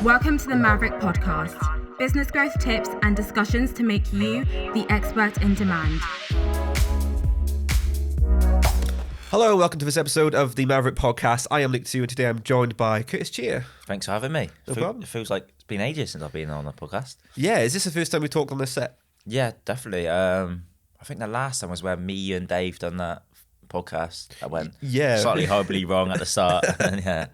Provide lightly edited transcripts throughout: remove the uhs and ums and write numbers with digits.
Welcome to the Maverrik podcast. Business growth tips and discussions to make you the expert in demand. Hello, welcome to this episode of the Maverrik podcast. I am Nick 2 and today I'm joined by Kurtis, Cheah. Thanks for having me. No problem. It feels like it's been ages since I've been on the podcast. Yeah, is this the first time we talked on this set? Yeah, definitely. I think the last time was where me and Dave done that podcast. I went slightly horribly wrong at the start. Yeah.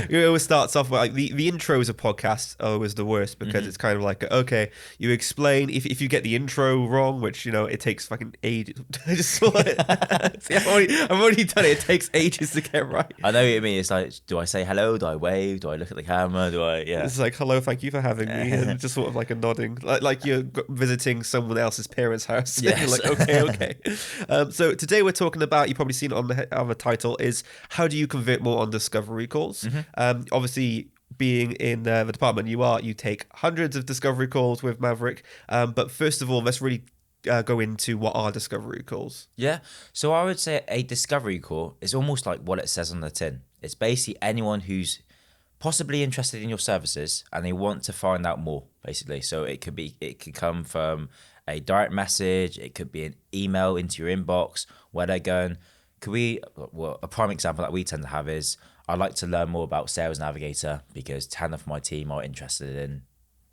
It always starts off with, like, the intros of podcasts are always the worst because it's kind of like, okay, you explain, if you get the intro wrong, which, you know, it takes fucking ages. I just saw it. See, I've already done it. It takes ages to get right. I know what you mean. It's like, do I say hello? Do I wave? Do I look at the camera? It's like, hello, thank you for having me. And just sort of like a nodding, like you're visiting someone else's parents' house. Yes. You're like, okay. So today we're talking about, you've probably seen it on the title, is how do you convert more on discovery calls? Obviously, being in the department you take hundreds of discovery calls with Maverrik. But first of all, let's really go into what are discovery calls. Yeah. So I would say a discovery call is almost like what it says on the tin. It's basically anyone who's possibly interested in your services and they want to find out more, basically. So it could come from a direct message, it could be an email into your inbox where they're going, a prime example that we tend to have is, I'd like to learn more about Sales Navigator because 10 of my team are interested in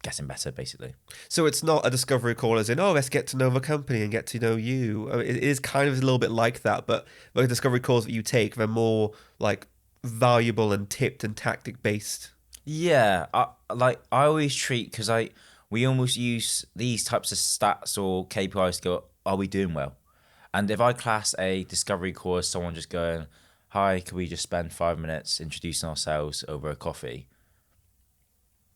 getting better, basically. So it's not a discovery call as in, oh, let's get to know the company and get to know you. I mean, it is kind of a little bit like that, but the discovery calls that you take, they're more like valuable and tipped and tactic based. Yeah, I always treat, because we almost use these types of stats or KPIs to go, are we doing well? And if I class a discovery call as someone just going, hi, can we just spend 5 minutes introducing ourselves over a coffee?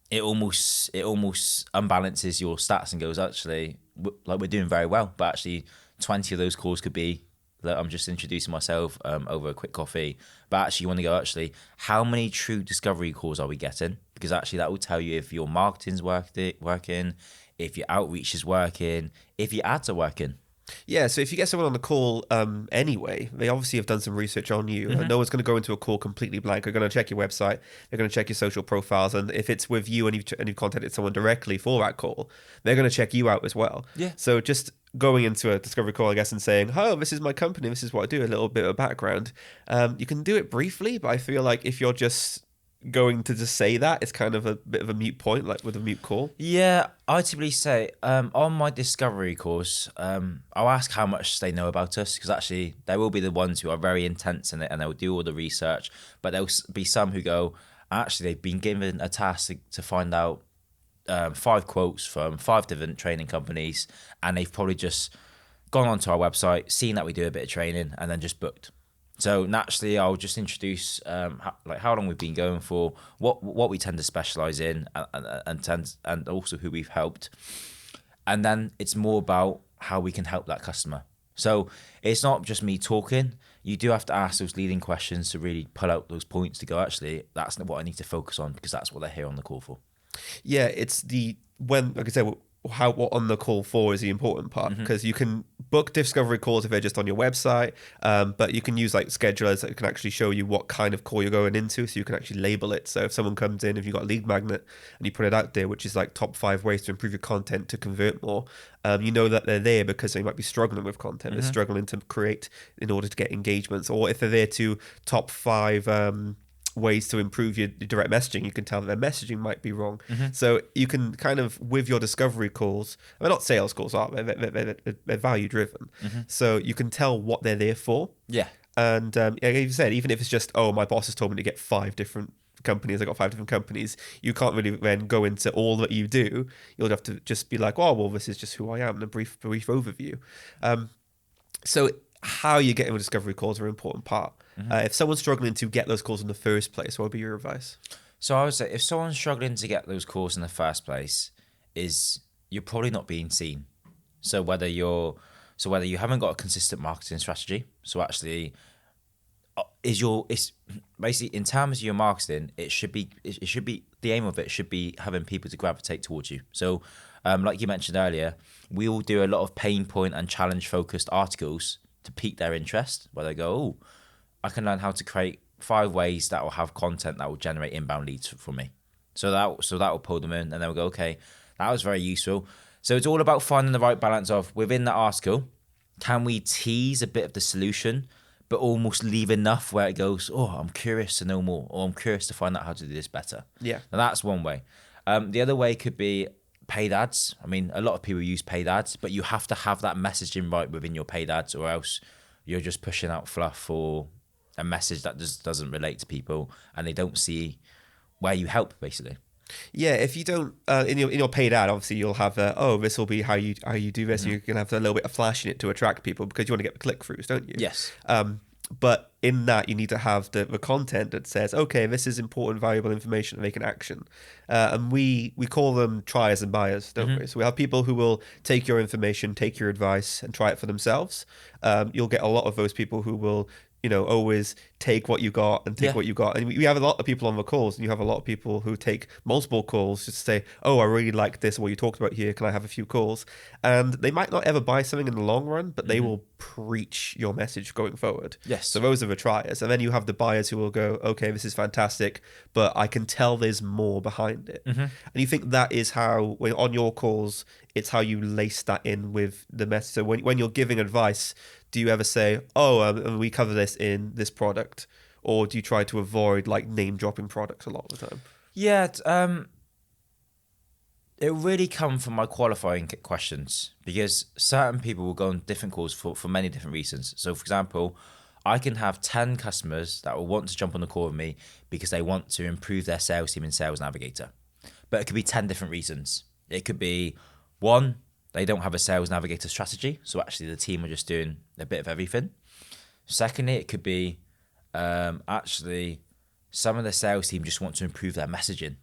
It almost unbalances your stats and goes, actually, we're doing very well. But actually 20 of those calls could be that I'm just introducing myself over a quick coffee. But actually you want to go, actually, how many true discovery calls are we getting? Because actually that will tell you if your marketing's working, if your outreach is working, if your ads are working. Yeah, so if you get someone on the call anyway, they obviously have done some research on you. No one's going to go into a call completely blank. They're going to check your website. They're going to check your social profiles. And if it's with you and you've contacted someone directly for that call, they're going to check you out as well. Yeah. So just going into a discovery call, I guess, and saying, oh, this is my company, this is what I do, a little bit of background. You can do it briefly, but I feel like if you're just going to just say that, it's kind of a bit of a mute point, like with a mute call. Yeah, I typically say on my discovery calls, I'll ask how much they know about us, because actually there will be the ones who are very intense in it and they'll do all the research, but there'll be some who go, actually they've been given a task to find out 5 quotes from 5 different training companies, and they've probably just gone onto our website, seen that we do a bit of training, and then just booked. So naturally, I'll just introduce how long we've been going for, what we tend to specialize in, and also who we've helped. And then it's more about how we can help that customer. So it's not just me talking. You do have to ask those leading questions to really pull out those points to go, actually, that's what I need to focus on, because that's what they're here on the call for. Yeah, it's like I said, what on the call for is the important part, because you can book discovery calls if they're just on your website, but you can use like schedulers that can actually show you what kind of call you're going into, so you can actually label it. So if someone comes in, if you've got a lead magnet and you put it out there, which is like top 5 ways to improve your content to convert more, you know that they're there because they might be struggling with content. They're struggling to create in order to get engagements, or if they're there to top 5 ways to improve your direct messaging, you can tell that their messaging might be wrong. So you can kind of, with your discovery calls, they're not sales calls, are they? They're value driven. So you can tell what they're there for. Yeah. And like you said, even if it's just, oh, my boss has told me to get 5 different companies, I got 5 different companies, you can't really then go into all that you do. You'll have to just be like, oh, well, this is just who I am, and a brief overview. So how you get in with discovery calls are an important part. If someone's struggling to get those calls in the first place, what would be your advice? So I would say, if someone's struggling to get those calls in the first place, is you're probably not being seen. So whether you haven't got a consistent marketing strategy, so actually it's basically, in terms of your marketing, it should be the aim of it should be having people to gravitate towards you. So like you mentioned earlier, we will do a lot of pain point and challenge focused articles to pique their interest, where they go, oh, I can learn how to create 5 ways that will have content that will generate inbound leads for me. So that will pull them in, and they'll go, okay, that was very useful. So it's all about finding the right balance of, within that article, can we tease a bit of the solution, but almost leave enough where it goes, oh, I'm curious to know more, or I'm curious to find out how to do this better. Yeah. And that's one way. The other way could be paid ads. I mean, a lot of people use paid ads, but you have to have that messaging right within your paid ads, or else you're just pushing out fluff or a message that just doesn't relate to people, and they don't see where you help, basically. Yeah, if you don't in your paid ad, obviously you'll have this will be how you do this, and you're gonna have a little bit of flash in it to attract people because you want to get the click throughs, don't you? Yes. But in that, you need to have the content that says, okay, this is important, valuable information to make an action. And we call them triers and buyers, don't we? So we have people who will take your information, take your advice, and try it for themselves. You'll get a lot of those people who will, always take what you got and take what you got. And we have a lot of people on the calls, and you have a lot of people who take multiple calls just to say, oh, I really like this, what you talked about here. Can I have a few calls? And they might not ever buy something in the long run, but they will preach your message going forward. Yes. So those are the triers. And then you have the buyers who will go, okay, this is fantastic, but I can tell there's more behind it. And you think that is how, when on your calls, it's how you lace that in with the message. So when you're giving advice, do you ever say, we cover this in this product? Or do you try to avoid like name dropping products a lot of the time? Yeah, it really come from my qualifying questions, because certain people will go on different calls for many different reasons. So, for example, I can have 10 customers that will want to jump on the call with me because they want to improve their sales team in Sales Navigator. But it could be 10 different reasons. It could be, one, they don't have a Sales Navigator strategy, so actually the team are just doing a bit of everything. Secondly, it could be actually some of the sales team just want to improve their messaging.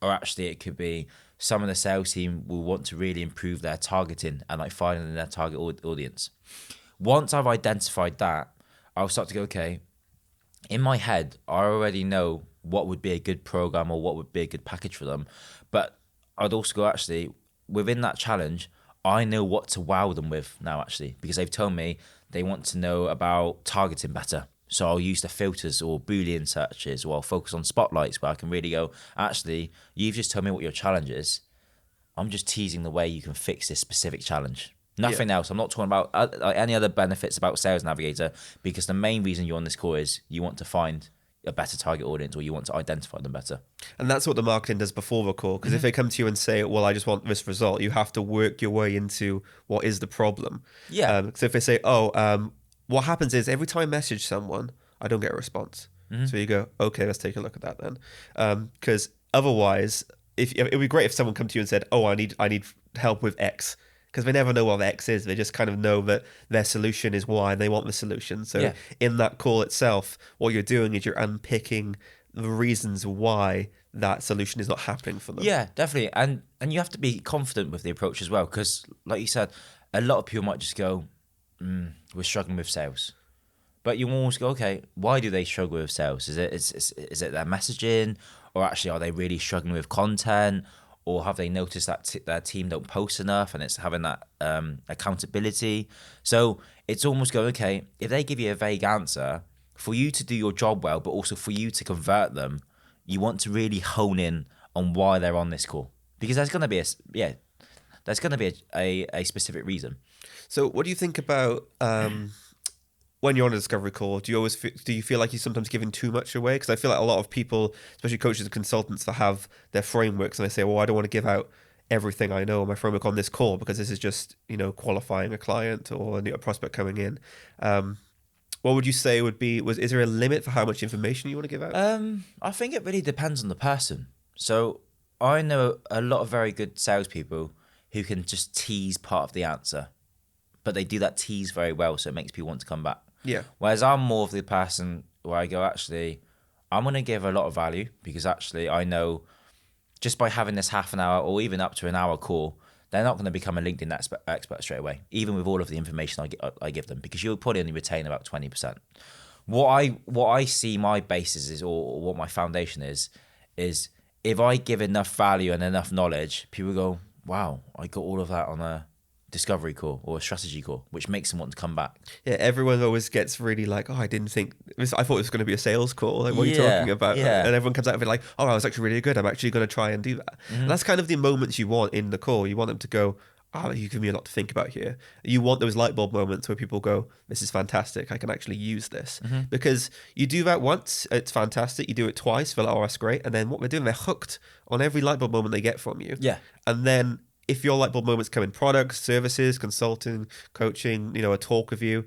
Or actually it could be some of the sales team will want to really improve their targeting and like finding their target audience. Once I've identified that, I'll start to go, okay, in my head, I already know what would be a good program or what would be a good package for them. But I'd also go, actually, within that challenge, I know what to wow them with now, actually, because they've told me they want to know about targeting better. So I'll use the filters or Boolean searches, or I'll focus on spotlights where I can really go, actually, you've just told me what your challenge is. I'm just teasing the way you can fix this specific challenge. Nothing else. I'm not talking about any other benefits about Sales Navigator, because the main reason you're on this call is you want to find a better target audience, or you want to identify them better. And that's what the marketing does before the call, because if they come to you and say, well, I just want this result, you have to work your way into what is the problem. Yeah. So if they say, what happens is every time I message someone, I don't get a response. So you go, okay, let's take a look at that then. Because otherwise, it would be great if someone come to you and said, I need help with X. Because they never know what X is. They just kind of know that their solution is Y and they want the solution. So in that call itself, what you're doing is you're unpicking the reasons why that solution is not happening for them. Yeah, definitely. And you have to be confident with the approach as well. Because like you said, a lot of people might just go, we're struggling with sales. But you always go, okay, why do they struggle with sales? Is it their messaging? Or actually, are they really struggling with content? Or have they noticed that their team don't post enough, and it's having that accountability? So it's almost going, okay, if they give you a vague answer, for you to do your job well, but also for you to convert them, you want to really hone in on why they're on this call. Because there's going to be a specific reason. So what do you think about when you're on a discovery call? Do you feel like you're sometimes giving too much away? Because I feel like a lot of people, especially coaches and consultants, that have their frameworks and they say, well, I don't want to give out everything I know, my framework on this call, because this is just, qualifying a client or a prospect coming in. What would you say is there a limit for how much information you want to give out? I think it really depends on the person. So I know a lot of very good salespeople who can just tease part of the answer, but they do that tease very well, so it makes people want to come back. Yeah. Whereas I'm more of the person where I go, actually, I'm going to give a lot of value, because actually I know just by having this half an hour or even up to an hour call, they're not going to become a LinkedIn expert straight away, even with all of the information I give them, because you'll probably only retain about 20%. What I see my basis is, or what my foundation is if I give enough value and enough knowledge, people go, wow, I got all of that on a discovery call or a strategy call, which makes them want to come back. Yeah, everyone always gets really like, oh, I didn't think I thought it was going to be a sales call. Like, what are you Yeah, talking about? yeah. And everyone comes out of it like, oh, I was actually really good. I'm actually going to try and do that. And that's kind of the moments you want in the call. You want them to go, oh, you give me a lot to think about here. You want those light bulb moments where people go, this is fantastic. I can actually use this. Because you do that once, it's fantastic. You do it twice, they're like, oh, that's great. And then what they're doing, they're hooked on every light bulb moment they get from you. Yeah. And then if your light bulb moments come in products, services, consulting, coaching, a talk with you,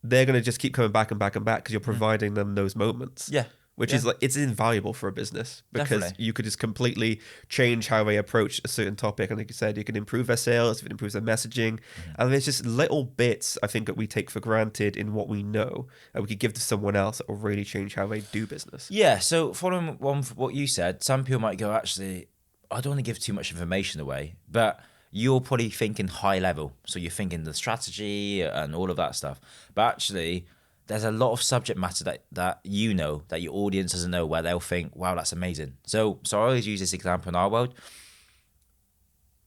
they're going to just keep coming back and back and back because you're providing them those moments. Yeah. Which is like, it's invaluable for a business because Definitely. you could just completely change how they approach a certain topic. And like you said, you can improve their sales, it improves their messaging. And there's just little bits I think that we take for granted in what we know and we could give to someone else that will really change how they do business. Yeah. So following on from what you said, some people might go, actually, I don't want to give too much information away, but you're probably thinking high level. So you're thinking the strategy and all of that stuff. But actually, there's a lot of subject matter that that your audience doesn't know, where they'll think, wow, that's amazing. So I always use this example in our world.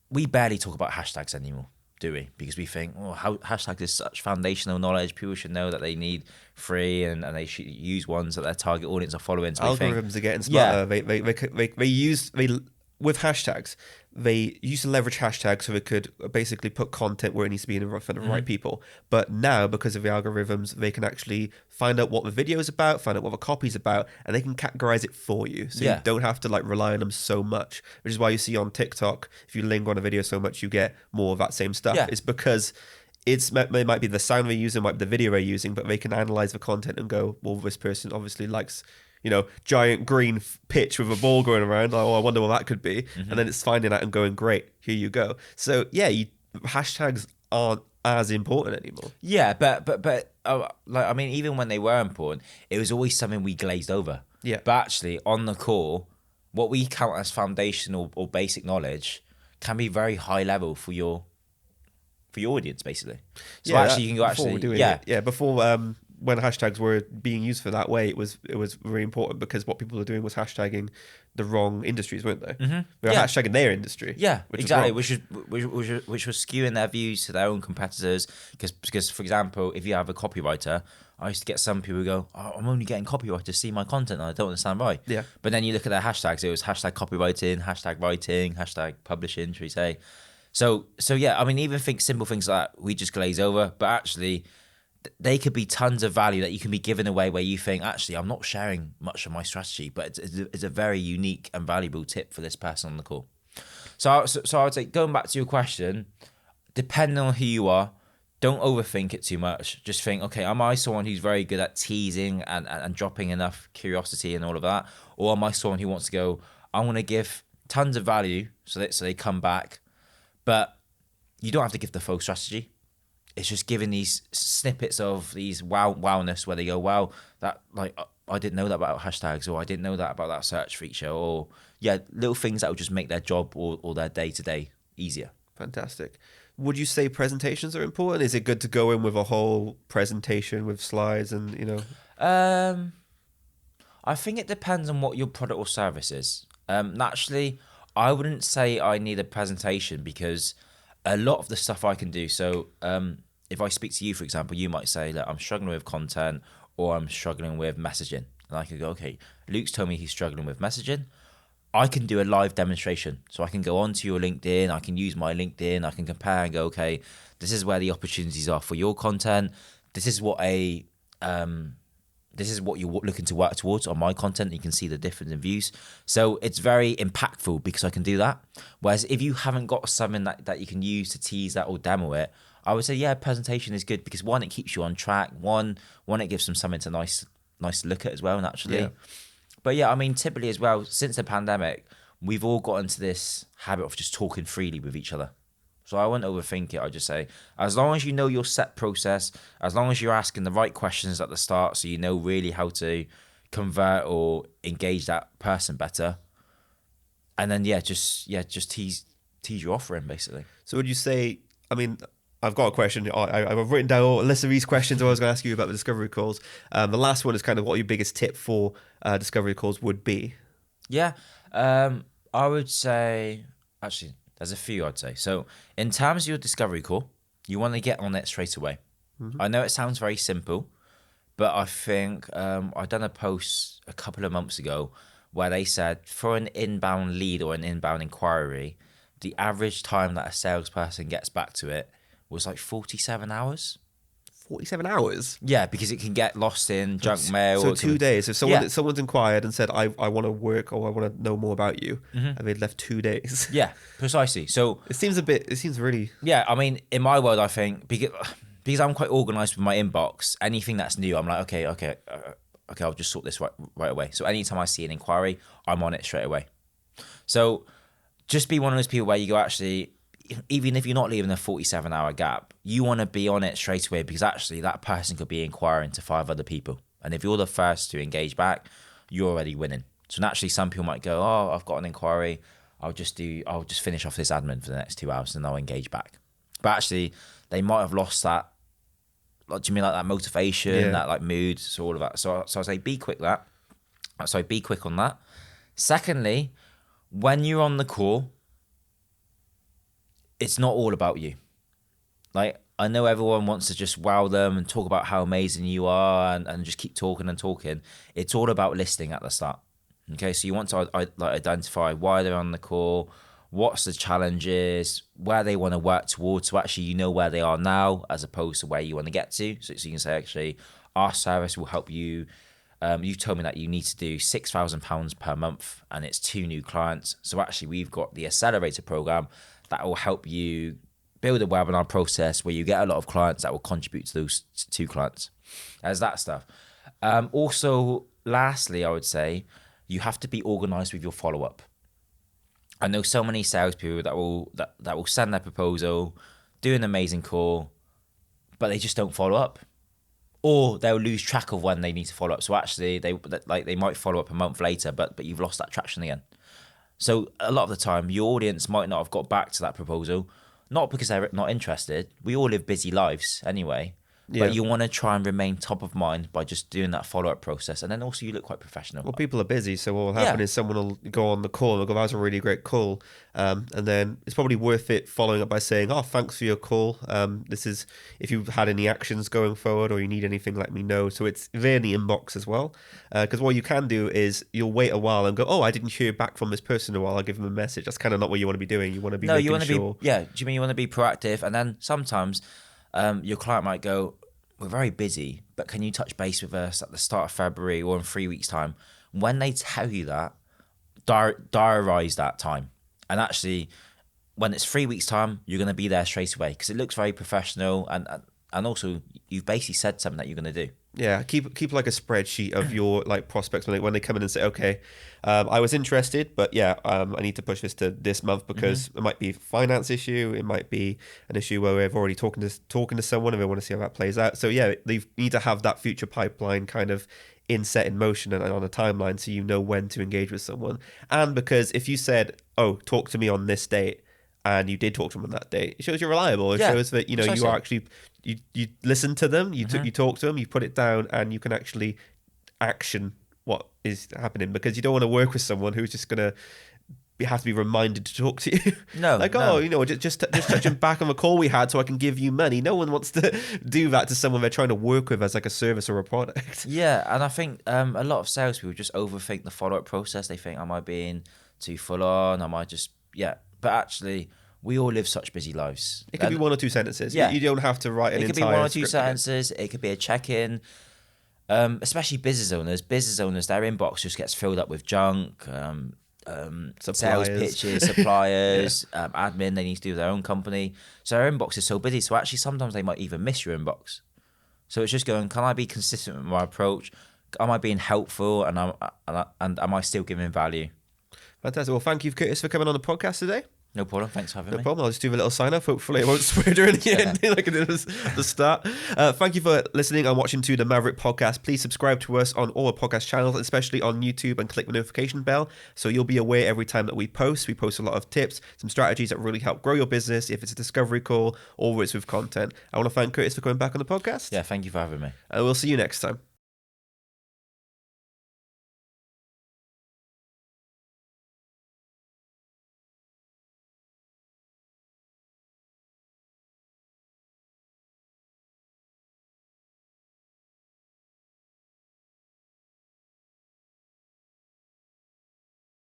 We barely talk about hashtags anymore, do we? Because we think, hashtags is such foundational knowledge. People should know that they need free and they should use ones that their target audience are following. So Algorithms are getting smarter. They with hashtags, they used to leverage hashtags so they could basically put content where it needs to be in front of the right people. But now, because of the algorithms, they can actually find out what the video is about, find out what the copy is about, and they can categorize it for you. So you don't have to rely on them so much, which is why you see on TikTok, if you linger on a video so much, you get more of that same stuff. Yeah. It's because it might be the sound they're using, might be the video they're using, but they can analyze the content and go, well, this person obviously likes giant green pitch with a ball going around. Like, oh, I wonder what that could be. And then it's finding that and going, great, here you go. So yeah, hashtags aren't as important anymore. Yeah, but I mean, even when they were important, it was always something we glazed over. Yeah. But actually, on the call, what we count as foundational or basic knowledge can be very high level for your audience, basically. So actually, you can go before when hashtags were being used for that way, it was very important because what people were doing was hashtagging the wrong industries, weren't they? They were hashtagging their industry. Yeah, which exactly. Was Which was skewing their views to their own competitors. Because for example, if you have a copywriter, I used to get some people who go, oh, I'm only getting copywriters to see my content and I don't understand why. Yeah. But then you look at their hashtags, it was hashtag copywriting, hashtag writing, hashtag publishing, should we say. So yeah, I mean, even simple things like that, we just glaze over, but actually they could be tons of value that you can be giving away where you think, actually, I'm not sharing much of my strategy, but it's a very unique and valuable tip for this person on the call. So I would say, going back to your question, depending on who you are, don't overthink it too much. Just think, okay, am I someone who's very good at teasing and dropping enough curiosity and all of that? Or am I someone who wants to go, I want to give tons of value so they come back, but you don't have to give the full strategy. It's just giving these snippets of these wowness where they go, wow, that I didn't know that about hashtags, or I didn't know that about that search feature, or little things that will just make their job or their day-to-day easier. Fantastic. Would you say presentations are important? Is it good to go in with a whole presentation with slides and, I think it depends on what your product or service is. Naturally, I wouldn't say I need a presentation because a lot of the stuff I can do. So if I speak to you, for example, you might say, look, I'm struggling with content or I'm struggling with messaging. And I could go, okay, Luke's told me he's struggling with messaging. I can do a live demonstration. So I can go onto your LinkedIn. I can use my LinkedIn. I can compare and go, okay, this is where the opportunities are for your content. This is what you're looking to work towards on my content. You can see the difference in views. So it's very impactful because I can do that. Whereas if you haven't got something that you can use to tease that or demo it, I would say, yeah, presentation is good because one, it keeps you on track. One, it gives them something to nice to look at as well, naturally. Yeah. But yeah, I mean, typically as well, since the pandemic, we've all got into this habit of just talking freely with each other. So I wouldn't overthink it. I just say, as long as you know your set process, as long as you're asking the right questions at the start, so you know really how to convert or engage that person better, and then just tease your offering basically. So would you say? I mean, I've got a question. I've written down a list of these questions I was going to ask you about the discovery calls. The last one is kind of what your biggest tip for discovery calls would be. Yeah, I would say actually. There's a few, I'd say. So in terms of your discovery call, you want to get on it straight away. I know it sounds very simple, but I think I done a post a couple of months ago where they said for an inbound lead or an inbound inquiry, the average time that a salesperson gets back to it was like 47 hours. 47 hours? Yeah, because it can get lost in junk mail. So 2 days. If someone's inquired and said, I want to work or I want to know more about you, and they'd left 2 days. Yeah, precisely. So it seems really... Yeah, I mean, in my world, I think, because I'm quite organised with my inbox, anything that's new, I'm like, okay, I'll just sort this right away. So anytime I see an inquiry, I'm on it straight away. So just be one of those people where you go, actually, even if you're not leaving a 47-hour gap, you want to be on it straight away, because actually that person could be inquiring to 5 other people. And if you're the first to engage back, you're already winning. So naturally, some people might go, oh, I've got an inquiry. I'll just finish off this admin for the next 2 hours and I'll engage back. But actually, they might have lost that. Like, do you mean like that motivation, that like mood, so all of that. So I say be quick on that. Secondly, when you're on the call, it's not all about you. Like, I know everyone wants to just wow them and talk about how amazing you are and just keep talking and talking. It's all about listening at the start. Okay, so you want to identify why they're on the call, what's the challenges, where they want to work towards. So actually, you know where they are now as opposed to where you want to get to. So you can say, actually, our service will help you. You told me that you need to do £6,000 per month and it's 2 new clients. So actually, we've got the accelerator program that will help you build a webinar process where you get a lot of clients that will contribute to those 2 clients. There's that stuff. Also, lastly, I would say you have to be organized with your follow-up. I know so many salespeople that will send their proposal, do an amazing call, but they just don't follow up. Or they'll lose track of when they need to follow up. So actually, they might follow up a month later, but you've lost that traction again. So a lot of the time, your audience might not have got back to that proposal, not because they're not interested. We all live busy lives anyway. But you want to try and remain top of mind by just doing that follow-up process. And then also you look quite professional. Well, people are busy, so what will happen is someone will go on the call and they'll go, that was a really great call. And then it's probably worth it following up by saying, oh, thanks for your call. This is, if you've had any actions going forward or you need anything, let me know. So it's there in the inbox as well. Because what you can do is you'll wait a while and go, oh, I didn't hear back from this person in a while. I'll give them a message. That's kind of not what you want to be doing. You want to be making sure. Do you mean you want to be proactive? And then sometimes your client might go, we're very busy, but can you touch base with us at the start of February or in 3 weeks' time? When they tell you that, diarize that time. And actually, when it's 3 weeks' time, you're going to be there straight away because it looks very professional. And also, you've basically said something that you're going to do. Yeah, keep like a spreadsheet of your like prospects when they come in and say, okay, I was interested, but I need to push this to this month because it might be a finance issue, it might be an issue where we've already talking to someone and we want to see how that plays out. So they need to have that future pipeline kind of set in motion and on a timeline, so you know when to engage with someone. And because if you said, oh, talk to me on this date, and you did talk to them on that date, it shows you're reliable. It shows that you are actually you listen to them, you talk to them, you put it down, and you can actually action what is happening, because you don't want to work with someone who's just gonna have to be reminded to talk to you. Just touching back on the call we had so I can give you money. No one wants to do that to someone they're trying to work with as like a service or a product. Yeah, and I think a lot of salespeople just overthink the follow-up process. They think, am I being too full on? Am I just But actually, we all live such busy lives. It could be 1 or 2 sentences. Yeah. You don't have to write an entire script. It could be 1 or 2 sentences. It could be a check-in. Especially business owners. Business owners, their inbox just gets filled up with junk, sales pitches, suppliers, admin they need to do with their own company. So their inbox is so busy. So actually, sometimes they might even miss your inbox. So it's just going, can I be consistent with my approach? Am I being helpful? And am I still giving value? Fantastic. Well, thank you, Kurtis, for coming on the podcast today. No problem. Thanks for having me. No problem. I'll just do a little sign off. Hopefully, it won't swear during the end like I did at the start. Thank you for listening and watching to the Maverrik podcast. Please subscribe to us on all our podcast channels, especially on YouTube, and click the notification bell so you'll be aware every time that we post. We post a lot of tips, some strategies that really help grow your business, if it's a discovery call or it's with content. I want to thank Kurtis for coming back on the podcast. Yeah, thank you for having me. And we'll see you next time.